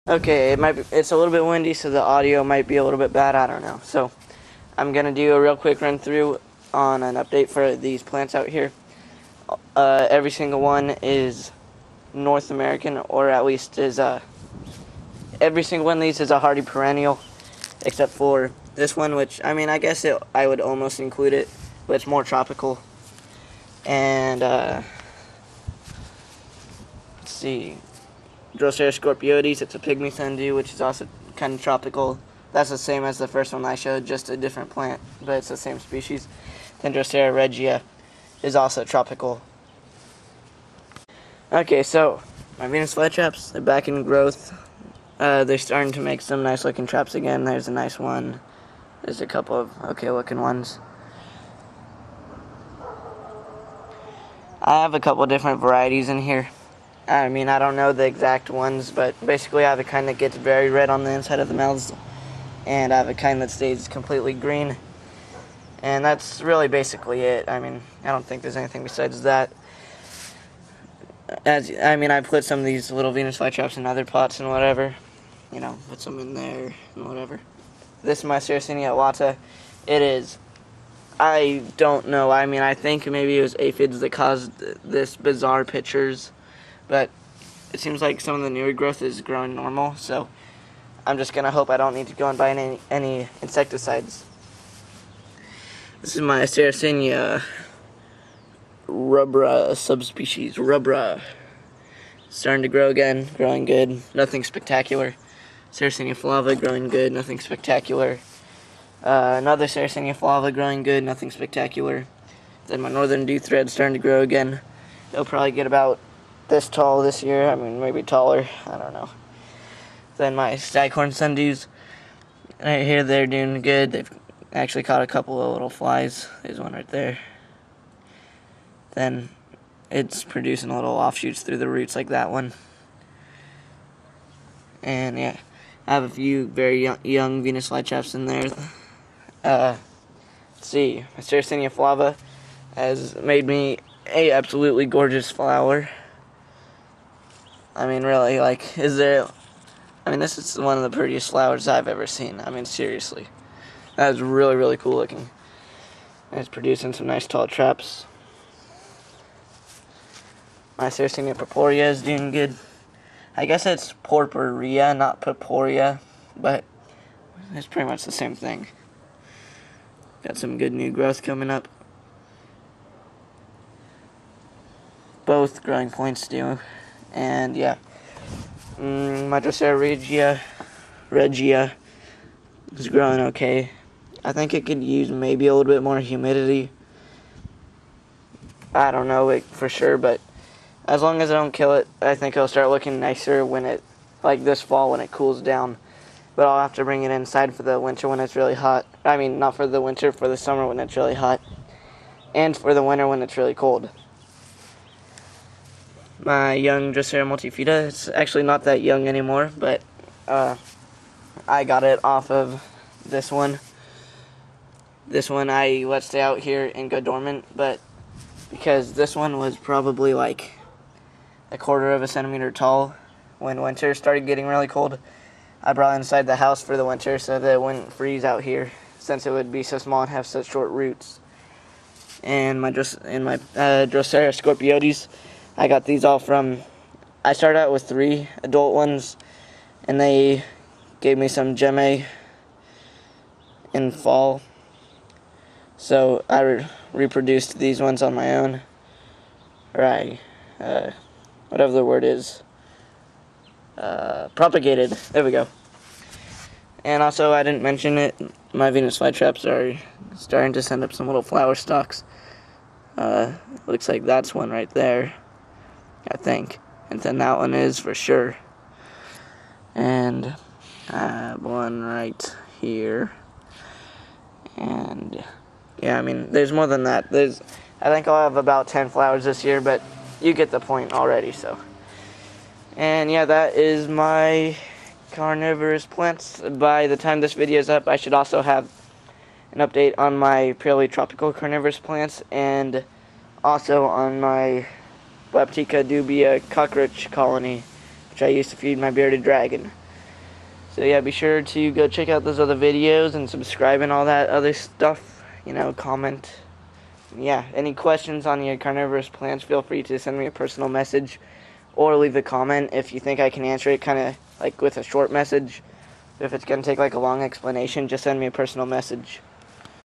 Okay, it's a little bit windy, so the audio might be a little bit bad, I don't know. So, I'm going to do a real quick run through on an update for these plants out here. Every single one is North American, or at least is, every single one of these is a hardy perennial, except for this one, which, I mean, I guess I would almost include it, but it's more tropical. And, let's see, Drosera scorpioides, it's a pygmy sundew, which is also kind of tropical. That's the same as the first one I showed, just a different plant, but it's the same species. Then Drosera regia is also tropical. Okay, so my Venus flytraps, they're back in growth. They're starting to make some nice looking traps again. There's a nice one. There's a couple of okay looking ones. I have a couple different varieties in here. I mean, I don't know the exact ones, but basically I have a kind that gets very red on the inside of the mouths, and I have a kind that stays completely green. And that's really basically it. I mean, I don't think there's anything besides that. I put some of these little Venus flytraps in other pots and whatever. You know, put some in there and whatever. This is my Sarracenia aluata. It is, I don't know. I mean, I think maybe it was aphids that caused this bizarre pictures. But it seems like some of the newer growth is growing normal, so I'm just going to hope I don't need to go and buy any insecticides. This is my Sarracenia rubra subspecies. Rubra. Starting to grow again, growing good, nothing spectacular. Sarracenia flava growing good, nothing spectacular. Another Sarracenia flava growing good, nothing spectacular. Then my northern dew thread starting to grow again. They'll probably get about this tall this year. I mean, maybe taller. I don't know. Then my staghorn sundews, right here, they're doing good. They've actually caught a couple of little flies. There's one right there. Then it's producing little offshoots through the roots like that one. And yeah, I have a few very young Venus flytraps in there. Let's see, my Sarracenia flava has made me a absolutely gorgeous flower. I mean, really, like, this is one of the prettiest flowers I've ever seen. I mean, seriously. That is really, really cool looking. And it's producing some nice tall traps. My Sarracenia purpurea is doing good. I guess it's purpurea, not purpurea, but it's pretty much the same thing. Got some good new growth coming up. Both growing points do. And yeah, my Drosera regia is growing okay. I think it could use maybe a little bit more humidity. I don't know it for sure, but as long as I don't kill it, I think it'll start looking nicer when like this fall when it cools down. But I'll have to bring it inside for the winter when it's really hot. I mean, not for the winter, for the summer when it's really hot. And for the winter when it's really cold. My young Drosera multifida, it's actually not that young anymore, but I got it off of this one. This one I let stay out here and go dormant, but because this one was probably like a quarter of a centimeter tall when winter started getting really cold, I brought it inside the house for the winter so that it wouldn't freeze out here, since it would be so small and have such short roots. And my Drosera scorpioides, I got these all from, I started out with 3 adult ones, and they gave me some gemme in fall. So I reproduced these ones on my own, or whatever the word is, propagated. There we go. And also, I didn't mention it, my Venus flytraps are starting to send up some little flower stalks. Looks like that's one right there, I think. And then that one is for sure. And I have one right here. And yeah, I mean, there's more than that. I think I'll have about 10 flowers this year, but you get the point already, so. And yeah, that is my carnivorous plants. By the time this video is up, I should also have an update on my purely tropical carnivorous plants, and also on my Bleptica dubia cockroach colony, which I used to feed my bearded dragon. So yeah, be sure to go check out those other videos and subscribe and all that other stuff. You know, comment. Yeah, any questions on your carnivorous plants, feel free to send me a personal message or leave a comment if you think I can answer it kind of like with a short message. If it's going to take like a long explanation, just send me a personal message.